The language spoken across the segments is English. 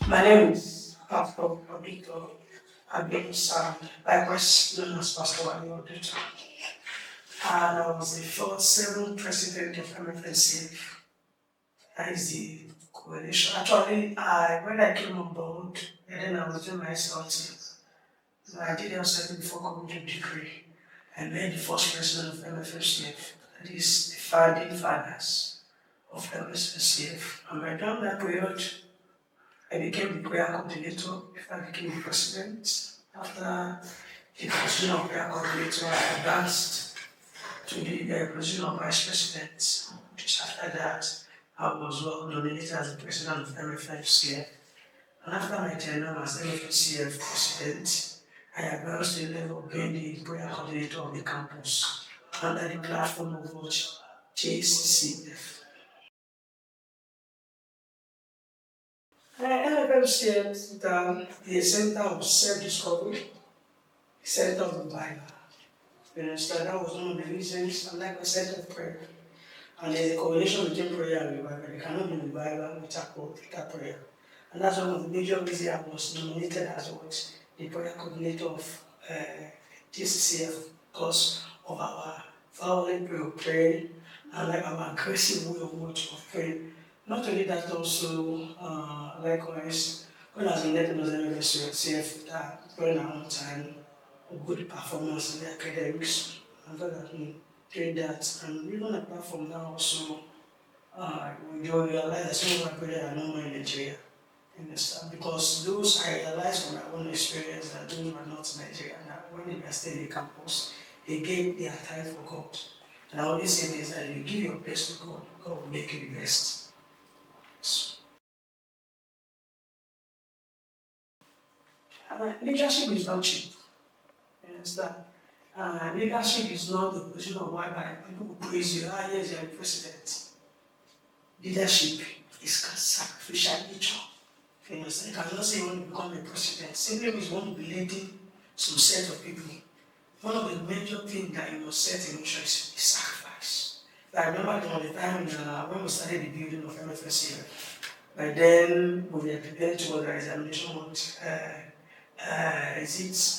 My name is Pastor Oduntan. I've been likewise known as Pastor Wale Oduntan. And I was the first seventh president of MFMCF. That is the coalition. Actually, when I came on board, and then I was doing my SLT. So I did SLT before coming to degree. I made the first president of MFMCF. That is the founding fathers of MFMCF. And by doing that period, I became the prayer coordinator before I became the president. After the position of prayer coordinator, I advanced to the position of vice president. Just after that, I was nominated as the president of MFMCF. And after my tenure as MFMCF president, I advanced to the level of being the prayer coordinator of the campus under the platform of JCCF. MFMCF Futa is a center of self-discovery, center of the Bible. So that was one of the reasons, and like I said, of prayer. And there's a correlation between prayer and revival. You cannot be in the Bible without prayer. And that's one of the major reasons I was nominated as the prayer coordinator of GCCF because of our violent way of praying and like our aggressive way of praying. Not only that, also, likewise, when I was elected as an MFMCF, during our own time, a good performance in the academics, and that doing that. And even apart from that, also, we realize that some of our projects are no more in Nigeria. Understand? Because those I realized from my own experience that those were not Nigerian. That when they were staying in the campus, they gave their time for God. And I always say this that you give your best to God, God will make you the best. Leadership is not cheap. You understand? Leadership is not the position of whereby people will praise you. Yes, you are the president. Leadership is sacrificial nature. You understand? You cannot say you want to become a president. Simply means you want to be leading some set of people. One of the major things that you must set in motion is sacrifice. I remember there was a time when we started the building of MFMCF. By then, we were prepared towards the examination.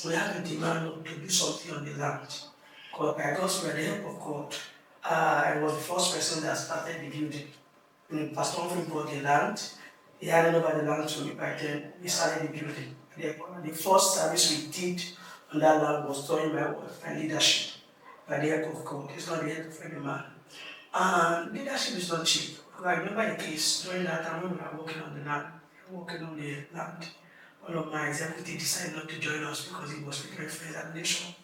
We have a demand to do something on the land. Because with the help of God, I was the first person that started the building. When Pastor Mfmcf bought the land, he handed over the land to me. By then, we started the building. The first service we did on that land was during my leadership by the help of God. It's not the help of any man. And leadership is not cheap. I remember the case during that time when we were working on the land. One of my executives decided not to join us because he was preparing for examination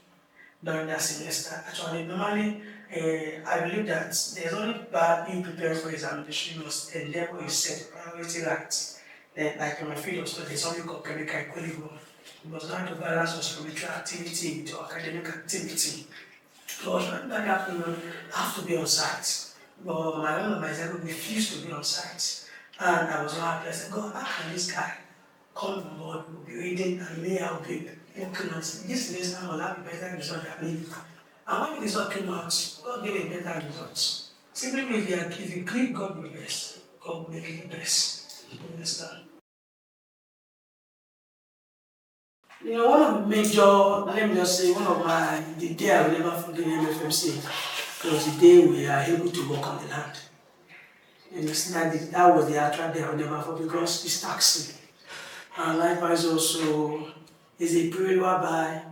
during that semester. Actually, normally, I believe that there's only bad being prepared for examination. You must endeavor you set priority right. Then, like in my field of study, there's something called chemical equilibrium. You must learn to balance your spiritual activity with your academic activity. So, that afternoon, I have to be on site. But one of my executives refused to be on site. And I was not happy. I said, God, how can this guy come on board, we'll be reading, and me, I'll be working on this next time, I'll have a better result than me. And when the result came out, God gave a better result. Simply if you click God will best, God will make it the best. You understand? One of the major, let me just say, the day I will never forget MFMC was the day we are able to work on the land. You understand? That was the actual day I will never forget because it's taxing. And likewise also, is a period whereby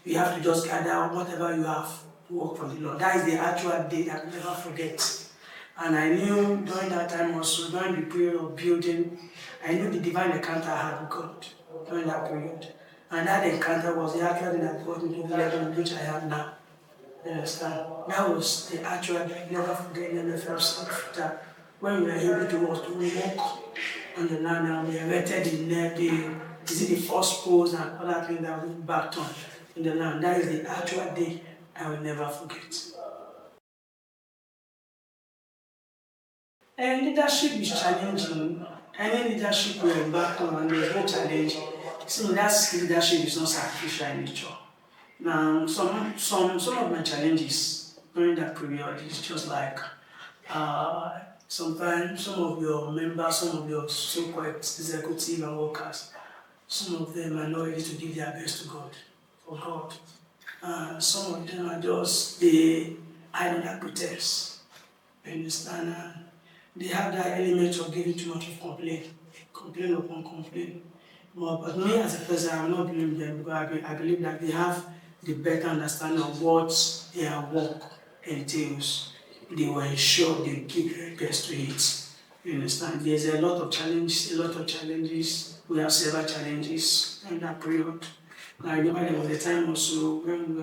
you have to just gather whatever you have to work for the Lord. That is the actual day I will never forget. And I knew during that time also, during the period of building, I knew the divine encounter I had with God during that period. And that encounter was the actual thing that got me to the level in which I am now. You understand? That was the actual day I never forget in MFMcf Futa when we were able to walk on the land and we erected the first poles and other things that we backed on in the land. That is the actual day I will never forget. And leadership is challenging. Any leadership we embark on and there's no challenge. See, that leadership is not sacrificial in nature. Now, some of my challenges during that period, it's just like sometimes some of your members, some of your so-called executive and workers, some of them are not ready to give their best to God, for God. Some of them are just, they hide under pretense. You understand? They have that element of giving too much of complaint upon complaint. But me as a person, I will not blame them because I believe that they have the better understanding of what their work entails. They will ensure they give their best to it. You understand? There's a lot of challenges. We have several challenges in that period. I remember there was a time also when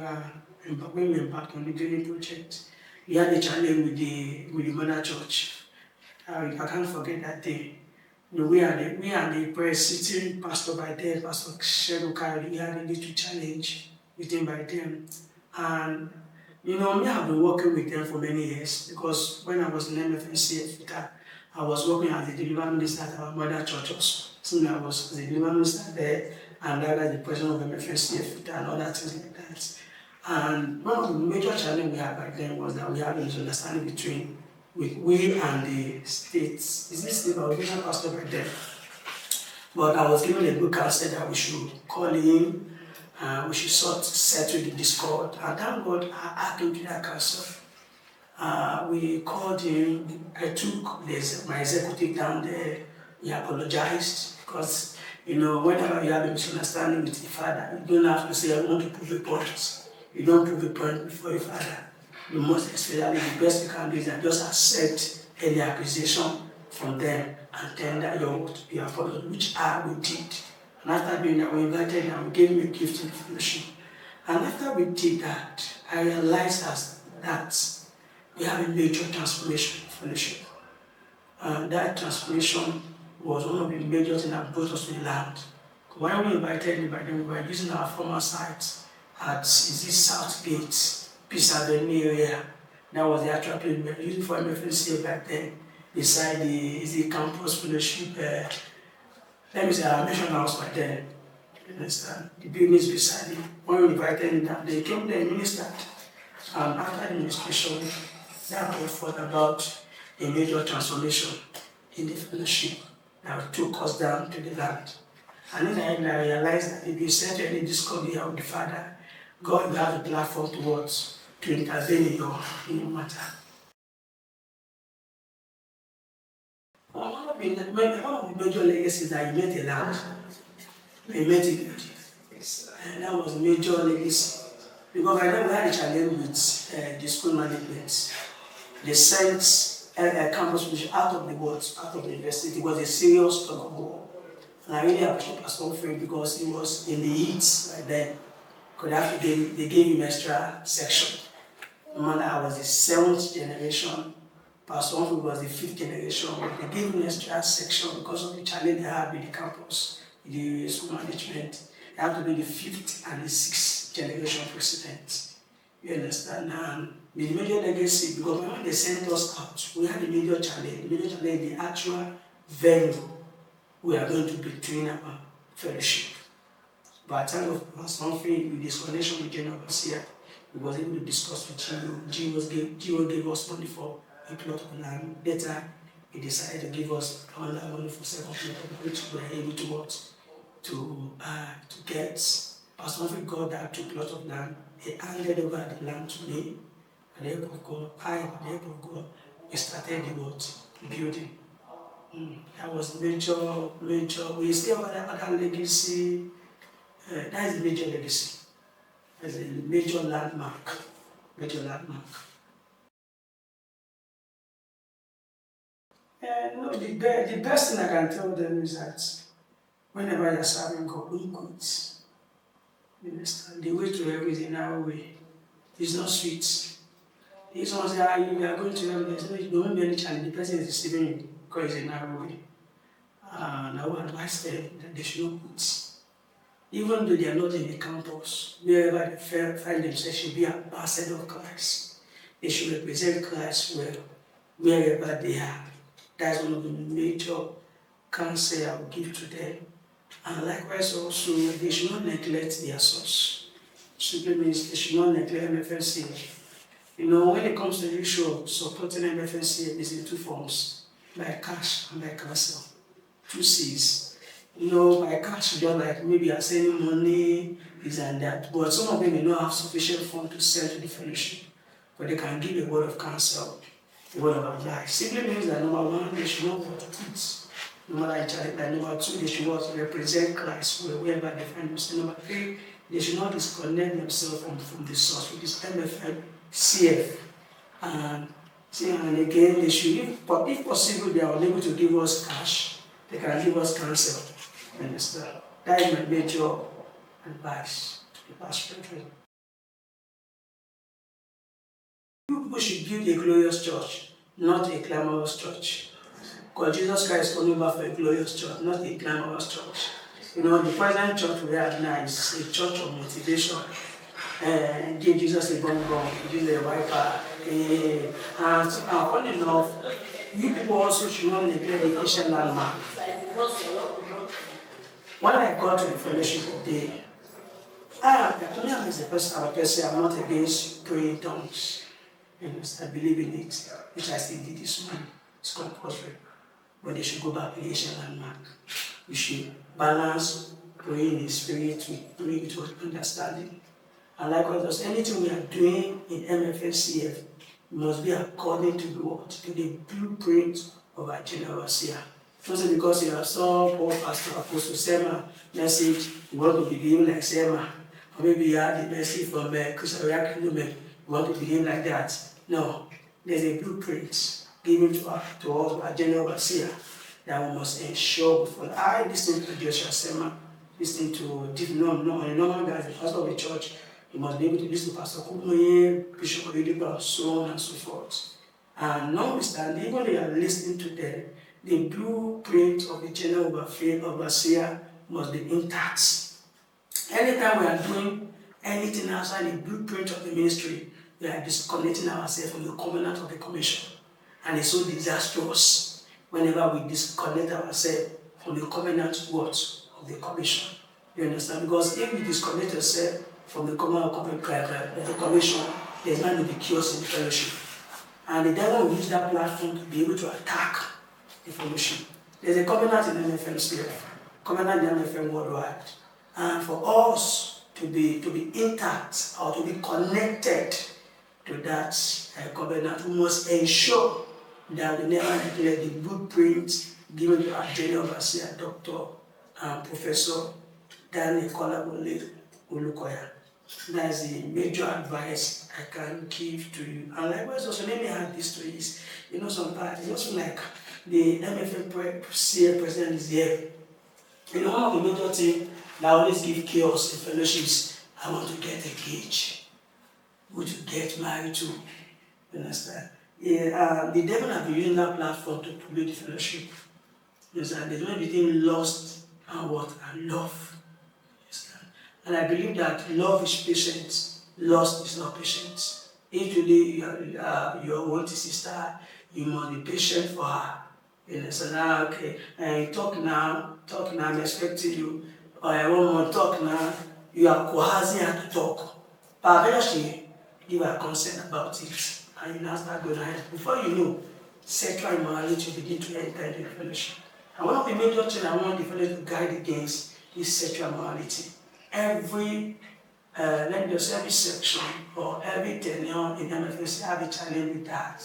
we embarked on the training project. We had a challenge with the mother church. I can't forget that day. We and the press sitting pastor by then, Pastor Sheru Kari, we had a little challenge with him by then. And me, I've been working with them for many years because when I was in Mfmcf Futa, I was working as the delivery minister at our mother church also. So I was the delivery minister there and later the president of Mfmcf Futa and other things like that. And one of the major challenges we had back then was that we had a misunderstanding between we and the states. Is this state or regional pastor back then? But I was given a good counsel that we should call him, we should settle the discord. And thank God I came to that counsel. We called him, I took my executive down there, he apologized because, whenever you have a misunderstanding with your father, you don't have to say, I want to prove a point. You don't prove a point before your father. You must, especially the best you can do is that just accept any accusation from them and tender your apology, which we did. And after doing that, we invited them, we gave him a gift in the fellowship. And after we did that, I realized that we have a major transformation in fellowship. That transformation was one of the major things that brought us to the land. When we invited him, we were using our former site at Southgate, Peace Avenue area. That was the actual place we were using for MFNC back then, beside the campus fellowship. Let me say, our mission house back then. You understand? The building is beside it. When we invited them down, they came there and ministered. After the ministration, that brought forth about a major transformation in the fellowship that took us down to the land. And then I realized that if you set any discord here with the Father, God will have a platform to intervene in your matter. One of the major legacies that he made the land, he made it. And that was a major legacy. Because by then we had a challenge with the school management. They sent a campus mission out of the university. It was a serious tug of war. And I really appreciate Pastor Mfmcf because he was in the heat right then. Because they gave him extra section. I was the 7th generation. Pastor Mfmcf was the 5th generation. But they gave him extra section because of the challenge they had with the campus, with the school management. They have to be the 5th and the 6th generation president. You understand? And the major legacy, because when they sent us out, we had a major challenge. The actual venue we are going to be doing our fellowship. By the time of Pastor Mfmcf, with this connection with General Garcia, we was able to discuss with Gio gave us money for a plot of land. Later, he decided to give us all that money for second plot of land, which we were able to get. Pastor Mfmcf got that 2 plots of land. He handed over the land to me. With the help of God, with the help of God, we started the building. That was major. We still have other legacy. That is a major legacy. That's a major landmark. No, the best thing I can tell them is that whenever you're serving God, don't quit. You understand? The way to heaven is a narrow way. It's not sweet. If someone says, you are going to heaven, there won't be any challenge. The person is deceiving you because it's a narrow way. And I would advise them that they should not quit. Even though they are not in the campus, wherever they find themselves, they should be ambassadors of Christ. They should represent Christ well, wherever they are. That's one of the major counsel I will give to them. And likewise also, they should not neglect their source. Simply means they should not neglect MFMC. When it comes to the issue of supporting MFMCF, it's in two forms, by cash and by counsel. Two C's. By cash, just like maybe you're sending money, this and that, but some of them may not have sufficient funds to send to the fellowship, but they can give a word of counsel, a word of advice. Simply means that number one, they should know what to put. No matter child, like number two, they should also represent Christ wherever they find themselves. Number three, they should not disconnect themselves from the source, which is MFMCF. And again, they should, if possible, they are unable to give us cash, they can give us counsel. Understand? That is my major advice to the pastor. You people should build a glorious church, not a clamorous church. Because Jesus Christ is coming back for a glorious church, not a glamorous church. The present church we have now is a church of motivation. Give Jesus a bonbon, give a wiper. And funny enough, you people also should not neglect the ancient landmark. When I got to the fellowship today, I'm the person, I'm not against praying tongues. I believe in it, which I still did this morning. It's compulsory. But they should go back to the ancient landmark. We should balance praying in the spirit with praying with understanding. And likewise, anything we are doing in MFMCF must be according to the blueprint of our general overseer. Not because you are some poor pastor apostle Sema message, you want to begin like Sema. Or maybe you had the message from Christian Kingdom, you want to begin like that. No, there's a blueprint given to us by general overseer that we must ensure before. I listen to Joshua Sema, listen to normal guys, the pastor of the church. You must be able to listen to Pastor Kumoye, Bishop Oyedepo, so on and so forth. And notwithstanding, even they are listening to them, the blueprint of the general overseer must be intact. Anytime we are doing anything outside the blueprint of the ministry, we are disconnecting ourselves from the covenant of the commission. And it's so disastrous whenever we disconnect ourselves from the covenant words of the commission. You understand? Because if we disconnect ourselves from the covenant of the commission, there's not going to be chaos in the fellowship. And the devil will use that platform to be able to attack the fellowship. There's a covenant in MFMCF, covenant in MFM worldwide. And for us to be intact or to be connected to that covenant, we must ensure that we never neglect the blueprint given to our general overseer, Dr. and Professor Daniel Kolabole Olukoya. That is the major advice I can give to you. And likewise, also let me add this to you. Sometimes it's also like the MFMCF president is here. One of the major things that always give chaos in fellowships, I want to get engaged. Who to get married to. You understand? The devil has been using that platform to pollute the fellowship. You understand? There's no between lust and what? And love. And I believe that love is patient, lust is not patient. If today you want a sister, you must be patient for her. You understand? Okay, and talk now, I'm expecting you. Or I want more talk now, you are coercing her to talk. But eventually, give her consent about it. And you now start going ahead. Before you know, sexual immorality will begin to enter into the fellowship. And one of the major things I want the fellowship to guide against is sexual immorality. Every section or every tenure in MFMCF have a challenge with that.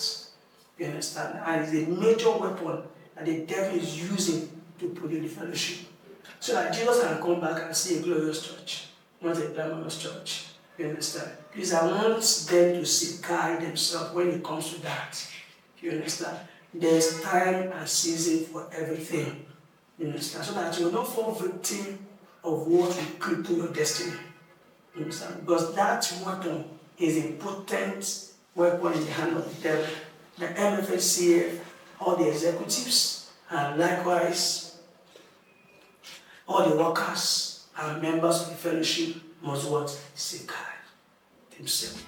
You understand? And it's a major weapon that the devil is using to pollute the fellowship. So that Jesus can come back and see a glorious church, not a glamorous church. You understand? Because I want them to guide themselves when it comes to that. You understand? There's time and season for everything. You understand? So that you will not fall victim of what will cripple your destiny. You understand? Because that weapon is a potent weapon in the hand of the devil. The MFMCF, all the executives, and likewise, all the workers and members of the fellowship must what? Seek God themselves.